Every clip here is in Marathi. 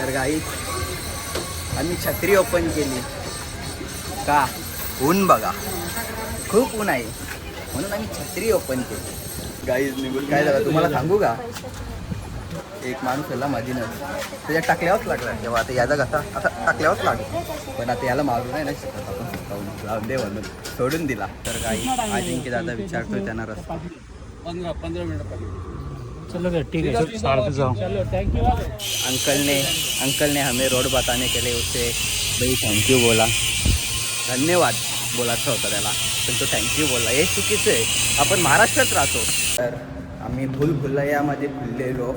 तर गाईज आम्ही छत्री ओपन केली का ऊन बघा खूप ऊन आहे म्हणून आम्ही छत्री ओपन केली गाईज निघून काय झालं तुम्हाला सांगू का एक माणूस याला मधीनच त्याच्यात टाकल्यावरच लागला तेव्हा आता याचा कसा आता टाकल्यावरच लागला पण आता याला मारून नाही ना शिकत आपण स्वतःहून लावून दे म्हणून सोडून दिला तर गाई अजिंक्य दादा विचारतोय त्यांना रस्ता 15 मिनट चलो ठीक है साथ जाओ चलो थैंक यू अंकल ने हमें रोड बताने के लिए उसे भाई थँक्यू बोला धन्यवाद बोलायचं होतं त्याला पण तो थँक्यू बोलला हे चुकीचं आहे आपण महाराष्ट्रात राहतो तर आम्ही भुलभुलैयामध्ये खुललेलो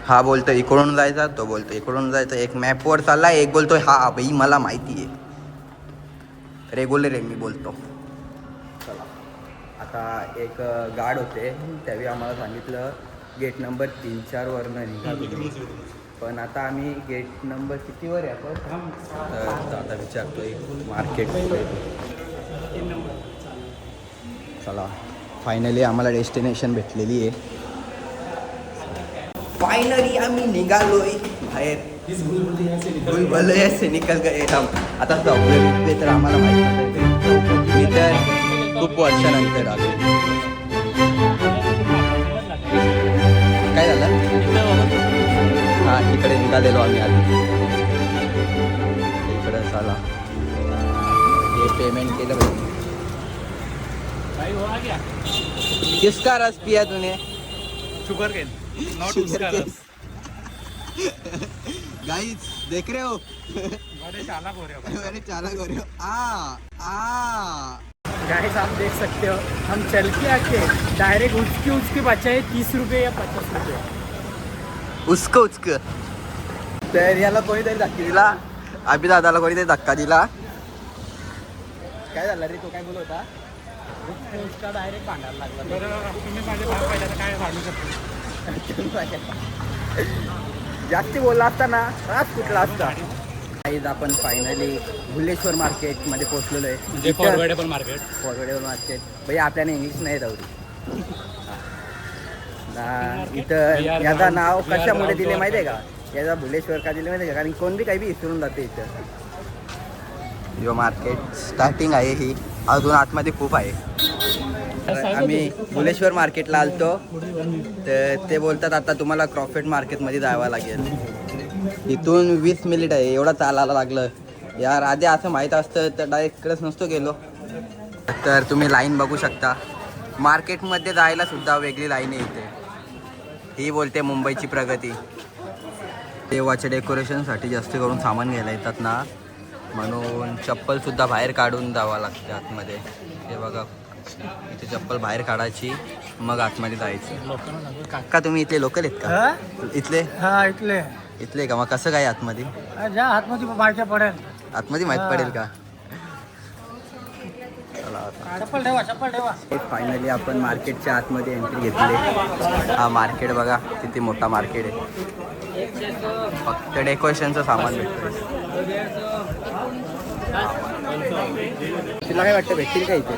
हा बोलतो इकडून जायचा तो बोलतो इकडून जायचं एक मॅपवर चालला एक बोलतोय हा भाई मला माहिती आहे रेग्युलर आहे मी बोलतो चला आता एक गार्ड होते त्यावेळी आम्हाला सांगितलं गेट नंबर 3-4 वरनं निघालो पण आता आम्ही गेट नंबर कितीवर आहे आपण तर आता विचारतोय मार्केट चला फायनली आम्हाला डेस्टिनेशन भेटलेली आहे फायनली आम्ही निघालोय बाहेर भुलभुलैया से निकल गए हम आता प्रॉब्लेम तर आम्हाला माहिती नाही मी तर खूप वर्षानंतर आलो काय झालं हा इकडे निघालेलो आम्ही आधी इकडं चला हे पेमेंट केलं भाई वो आ गया किसका रस पिया तूने शुगर केन नॉट उसका रस गाइस देख रहे हो बड़े चालाक हो रहे हो मैंने चाला कर रहे हो आ गाइस आप देख सकते हो हम चल के आके डायरेक्ट उसके बचाए 30 रुपये या 50 रुपये उचक तर याला कोणीतरी धक्का दिला अभि दादाला कोणीतरी धक्का दिला काय झालं रे तो काय बोलत होता उसका डायरेक्ट भांडायला लागला तुम्ही माझे भाव पाहिला तर काय भांडू शकतो जास्ती बोलला असता ना रात कुठला असता आज आपण फायनली भुलेश्वर मार्केटमध्ये पोहोचलेलो आहे म्हणजे फॉरवर्डेबल मार्केट मार्केट भाई आपल्याला इंग्लिश नाही दौरी इथं याचं नाव कशामुळे दिले माहिती आहे का याचा भुलेश्वर का दिले माहिती आहे का कारण कोण बी काही बी विसरून जाते इथं यो मार्केट स्टार्टिंग आहे ही अजून आतमध्ये खूप आहे आम्ही भुलेश्वर मार्केटला आलतो तर ते बोलतात आता तुम्हाला क्रॉफर्ड मार्केटमध्ये जावं लागेल इथून 20 मिनिट आहे एवढं चालायला लागलं यार आधी असं माहीत असतं तर डायरेक्ट इकडेच नसतो गेलो तर तुम्ही लाईन बघू शकता मार्केटमध्ये जायला सुद्धा वेगळी लाईन आहे इथे ही बोलते मुंबईची प्रगती देवाच्या डेकोरेशनसाठी जास्त करून सामान घ्यायला येतात ना म्हणून चप्पलसुद्धा बाहेर काढून जावं लागते आतमध्ये हे बघा इथे चप्पल बाहेर काढायची मग आतमध्ये जायचं का तुम्ही इथले लोकल आहेत का इथले हा इथले इथले का मग कसं काय आतमध्ये ज्या आतमध्ये माहिती पडेल आतमध्ये माहीत पडेल का चप्पल ठेवा फायनली आपण मार्केटच्या आतमध्ये एंट्री घेतली हा मार्केट बघा किती मोठा मार्केट आहे फक्त डेकोरेशनचं सामान भेटतं तुला काय वाटतं भेटतील का इथे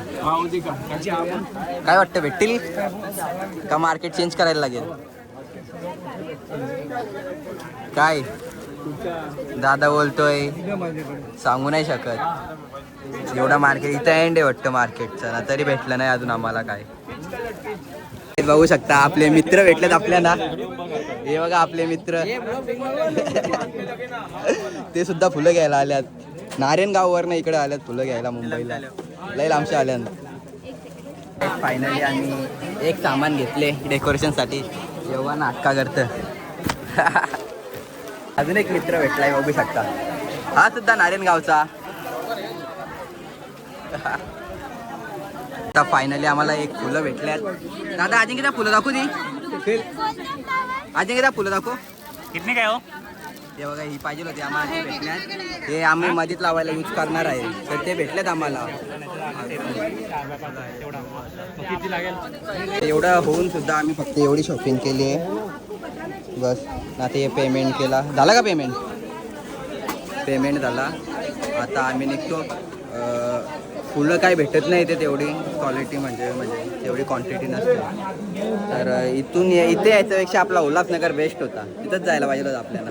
काय वाटतं भेटतील का मार्केट चेंज करायला लागेल काय दादा बोलतोय सांगू नाही शकत एवढा मार्केट इथं एंड आहे वाटतं मार्केटचं ना तरी भेटलं नाही अजून आम्हाला काय बघू शकता आपले मित्र भेटलेत आपल्याला हे बघा आपले मित्र ते सुद्धा फुलं घ्यायला आल्यात नारायणगाववरनं इकडे आल्यात फुलं घ्यायला मुंबईला लई लांबचे आल्यात फायनली आम्ही एक सामान घेतले डेकोरेशनसाठी जेव्हा नाटका करतं अजून एक मित्र भेटलाय बघू शकता हा सुद्धा नारायणगावचा आता फायनली आम्हाला एक फुलं भेटल्यात दादा अजून किती फुलं दाखवू ती अजून किती फुलं दाखवू कितने काय हो ते बघा ही पाहिजे होती आम्हाला ते भेटल्यात ते आम्ही मधीत लावायला यूज करणार आहे तर ते भेटलेत आम्हाला किती लागेल एवढं होऊन सुद्धा आम्ही फक्त एवढी शॉपिंग केली आहे बस आता हे पेमेंट केला झाला का पेमेंट झाला आता आम्ही निघतो फुलं काही भेटत नाही ते तेवढी क्वालिटी म्हणजे तेवढी क्वांटिटी नसते. तर इथे यायच्यापेक्षा आपला उल्हासनगर बेस्ट होता. तिथंच जायला पाहिजे होतं आपल्याला.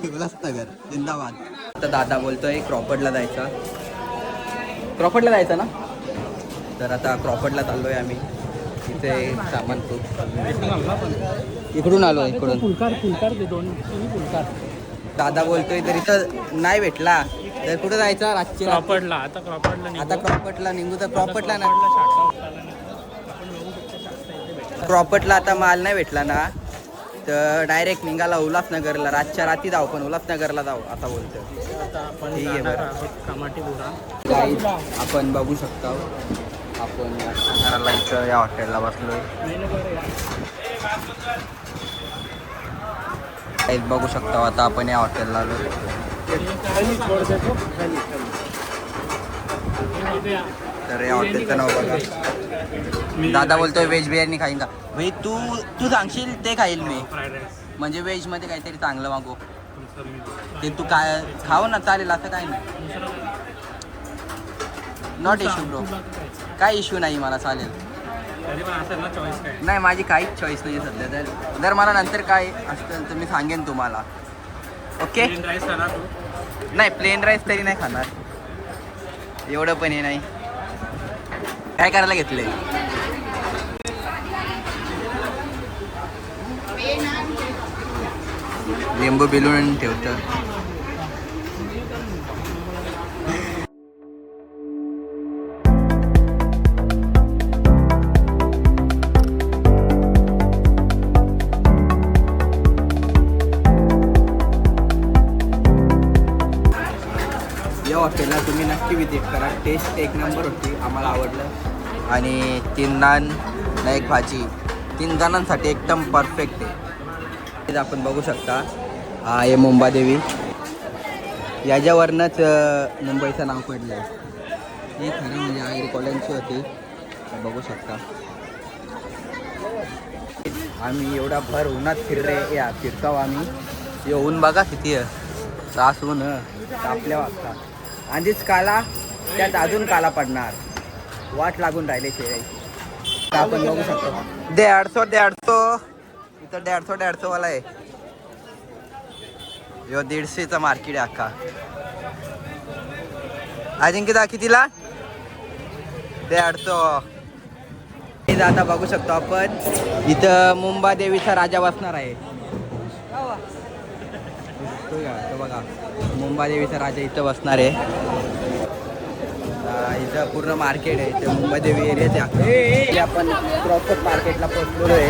उल्हासनगर जिंदाबाद. आता दादा बोलतोय क्रॉफर्डला जायचं ना. तर आता क्रॉफर्डला चाललोय आम्ही. इथे सामान खूप इकडून आलो इकडून. फुलकार दे 2 फुलकार. दादा बोलतोय तर इथं नाही भेटला तर कुठं जायचं रातची क्रॉफर्डला. आता क्रॉफर्डला निघू तर क्रॉफर्डला ना. क्रॉफर्डला आता माल नाही भेटला ना तर डायरेक्ट निघाला उल्हासनगरला. रातच्या रात्री जाऊ पण उल्हासनगरला जाऊ आता बोलतोय. ठीक आहे बरं. कामाटी आपण बघू शकता आपण इथं या हॉटेलला बसलोय. बघू शकता आता आपण या हॉटेलला आलो. तर या हॉटेलचं नाव बघा. दादा बोलतोय व्हेज बिर्याणी खाईन का भाई. तू सांगशील ते खाईल मी. म्हणजे व्हेज मध्ये काहीतरी चांगलं मागू ते. तू काय खाऊ ना चालेल असं काय नाही. Not issue bro. काय इश्यू नाही मला चालेल. नाही माझी काहीच चॉईस नाही सध्या. जर मला नंतर काय असतं तर मी सांगेन तुम्हाला. ओके. नाही प्लेन राईस तरी नाही खाणार. एवढं पण हे नाही. काय करायला घेतले. लिंबू बिलून ठेवतं. या हॉटेलला तुम्ही नक्की विजिट करा. टेस्ट एक नंबर होती. आम्हाला आवडलं. आणि 3 नान ना 1 भाजी 3 जणांसाठी एकदम परफेक्ट आहे. आपण बघू शकता हा आहे मुंबादेवी. याच्यावरनंच मुंबईचं नाव पडलं आहे. हे खरं म्हणजे आगरी कॉलेजची होती. बघू शकता आम्ही एवढा भर उन्हात फिरतो आम्ही. येऊन बघा किती त्रास ऊन आपल्या वागता. आधीच काला त्यात अजून काला पडणार. वाट लागून राहिले चेहऱ्याची. आपण बघू शकतो 150 इथं 150 वाला आहे. यो 150चा मार्केट आहे अख्खा. अजिंक्य कितीला 150. आता बघू शकतो आपण इथं मुंबादेवीचा राजा बसणार आहे. तो बघा मुंबादेवीचा राजा इथं बसणार आहे. इथं पूर्ण मार्केट आहे. इथं मुंबादेवी एरियाचे आपण क्रॉफर्ड मार्केटला पोहोचलेलो आहे.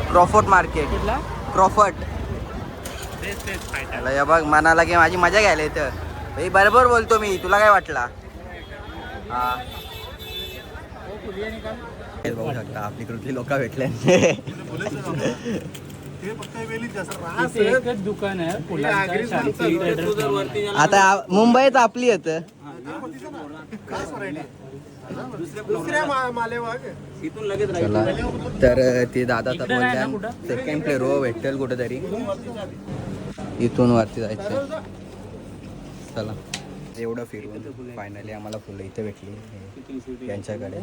Crawford market Crawford. या बघ मनाला की माझी मजा घ्यायला इथं भाई. बरोबर बोलतो मी. तुला काय वाटला. हा बघू शकता आपली कृती लोक भेटले. एकच दुकान आहे फुलांचं, शांती ट्रेडर्स म्हणून. आता मुंबईत आपली येतं. चला तर ते दादा तर बोलल्या सेकंड फ्लोर वर भेटेल कुठेतरी. इथून वरती जायचं. चला एवढं फिरून फायनली आम्हाला फुलं इथे भेटली यांच्याकडे.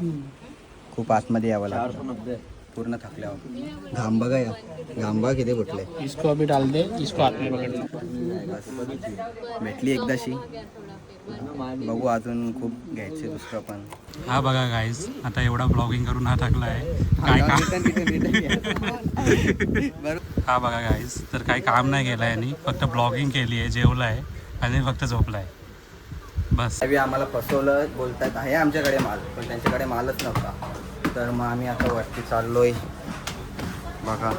खूप आतमध्ये यावं लागतं. पूर्ण थकल्यावर. घाम बघा या घाम बघा किती फुटले. इसको अभी डाल दे. इसको हाथ में पकड़. भेटली एकदाशी. बघू अजून खूप घ्यायचे दुसरं पण. हा बघा गाईज आता एवढा ब्लॉगिंग करून हा थकला आहे. काय हा बघा गाईज तर काही काम नाही केलं यांनी. फक्त ब्लॉगिंग केली आहे, जेवलं आहे आणि फक्त झोपला आहे बस. आम्हाला फसवलं बोलतात आहे आमच्याकडे माल पण त्यांच्याकडे मालच नव्हता. तर मग आम्ही आता वरती चाललोय. बघा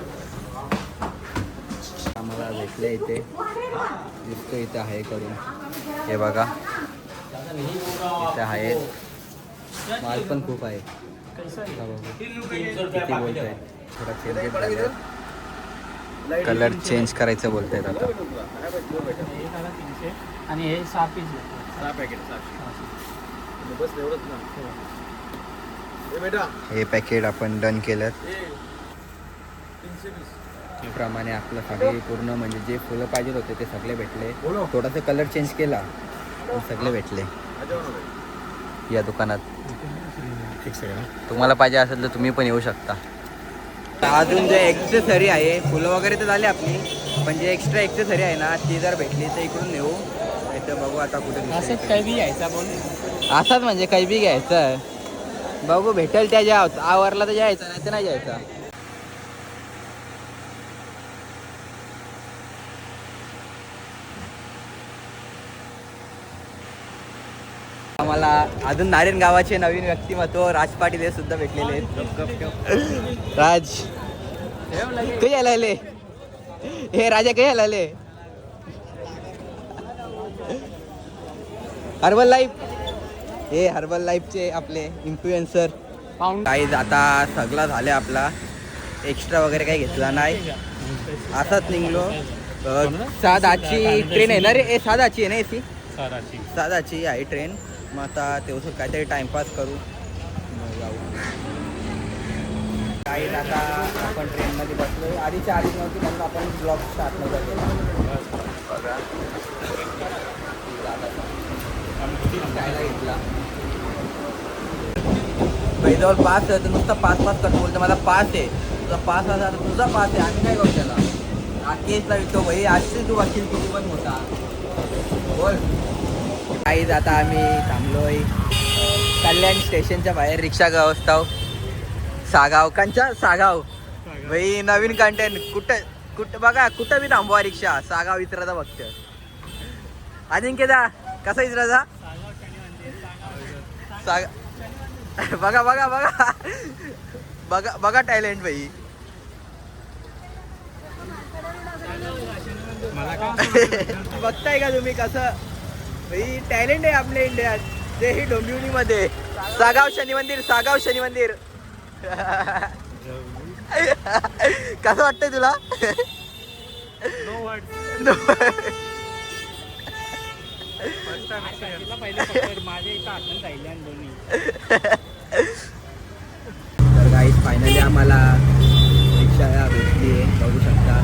आम्हाला भेटले इथे दिसतो. इथे आहे करून हे बघा. इथे आहेत माल पण खूप आहे. किती बोलत आहे. थोडा चेंज झाला. कलर चेंज करायचं बोलत आहेत आता. आणि हे 6 पीस 6 पॅकेट. हे पॅकेट आपण डन केलं. त्याप्रमाणे आपलं सगळे पूर्ण म्हणजे जे फुलं पाहिजे होते ते सगळे भेटले. थोडासा कलर चेंज केला पण सगळे भेटले. या दुकानात. एक सेकंड. तुम्हाला पाहिजे असेल तर तुम्ही पण येऊ शकता. अजून जे एक्सेसरी आहे, फुलं वगैरे तर झाली आपली, पण जे एक्स्ट्रा एक्सेसरी आहे ना ती जर भेटली तर इकडून नेऊ. इथं बघू आता कुठे असंच काही बी यायचा बोल. असाच म्हणजे काही बी घ्यायचं. बघू भेटेल त्याच्या आवरला तर जायचं, नाही तर नाही जायचं. आम्हाला अजून नारायण गावाचे नवीन व्यक्तिमत्व राज पाटील हे सुद्धा भेटलेले आहेत. राज कधी यायला आले? हे राजा कधी यायला आले? हर्बल लाईफ, हे हर्बल लाईफचे आपले इन्फ्लुएन्सर. काही आता सगळा झाले आपला, एक्स्ट्रा वगैरे काही घेतला नाही, असाच निघलो. 7:10ची ट्रेन आहे ना रे, 7:10ची आहे ना एसी, 7:10ची आहे ट्रेन. मग आता तेवढं काहीतरी टाइमपास करू, मग जाऊ. काही आता आपण ट्रेनमध्ये बसलो, आधीच्या आधीच नव्हती म्हणून आपण ब्लॉग स्टार्ट नव्हता केला. बघा खायला घेतला. जवळ पास आहे तर नुसता पास करतो, बोलतो माझा पास आहे, तुझा पास असा तुझा पास आहे, आम्ही काय करू त्याला. केसला विकतो भाई, आजची तू वकील किती पण होता बोल. काहीच आता आम्ही थांबलोय कल्याण स्टेशनच्या बाहेर, रिक्षा गवस्ताव सागाव कांच्या सागाव भाई. नवीन कंटेंट कुठं बघा, कुठं बी थांबवा रिक्षा, सागाव विसरायचा फक्त. अजिंक्यदा कसा विसरायचा? बघा बघा बघा बघा बघा टॅलेंट भाई. बघताय का तुम्ही कसं भाई टॅलेंट आहे आपल्या इंडियात, ते ही डोंबिवलीमध्ये. सागाव शनी मंदिर, सागाव शनी मंदिर. कसं वाटतंय तुला? तर गाईस फायनली आम्हाला रिक्षा भेटली आहे, बघू शकता.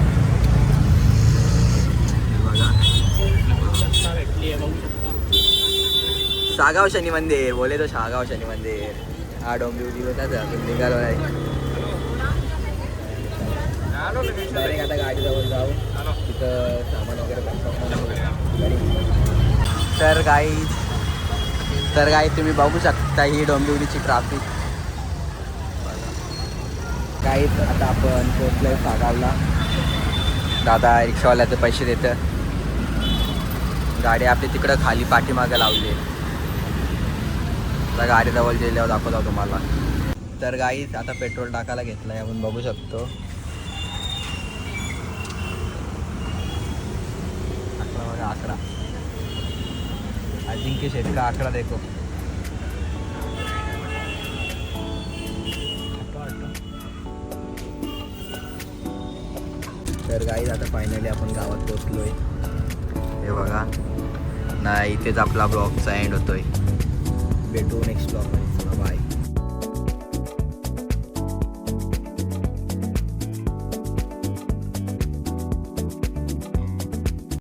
सागाव शनी मंदिर बोले तो, सागाव शनी मंदिर. हा डोंबिवली होता निघालो आहे. डायरेक्ट आता गाडीजवळ जाऊ, तिथं सामान वगैरे तर गाई तुम्ही बघू शकता ही डोंबिवलीची ट्राफिक. गाईत आता आपण पोहोचलोय सागावला. दादा रिक्षावाल्याचे पैसे देतं. गाडी आपली तिकडं खाली पाठीमागं लावली आहे. आता गाडीजवळ गेल्यावर दाखवतो तुम्हाला. तर गाईत आता पेट्रोल टाकायला घेतलं आहे, आपण बघू शकतो. 11 अजिंक्य शेटका 11 देखो. तर गाईज आता फायनली आपण गावात पोचलोय. हे बघा ना, इथेच आपला ब्लॉगचा एंड होतोय. भेटू नेक्स्ट ब्लॉग.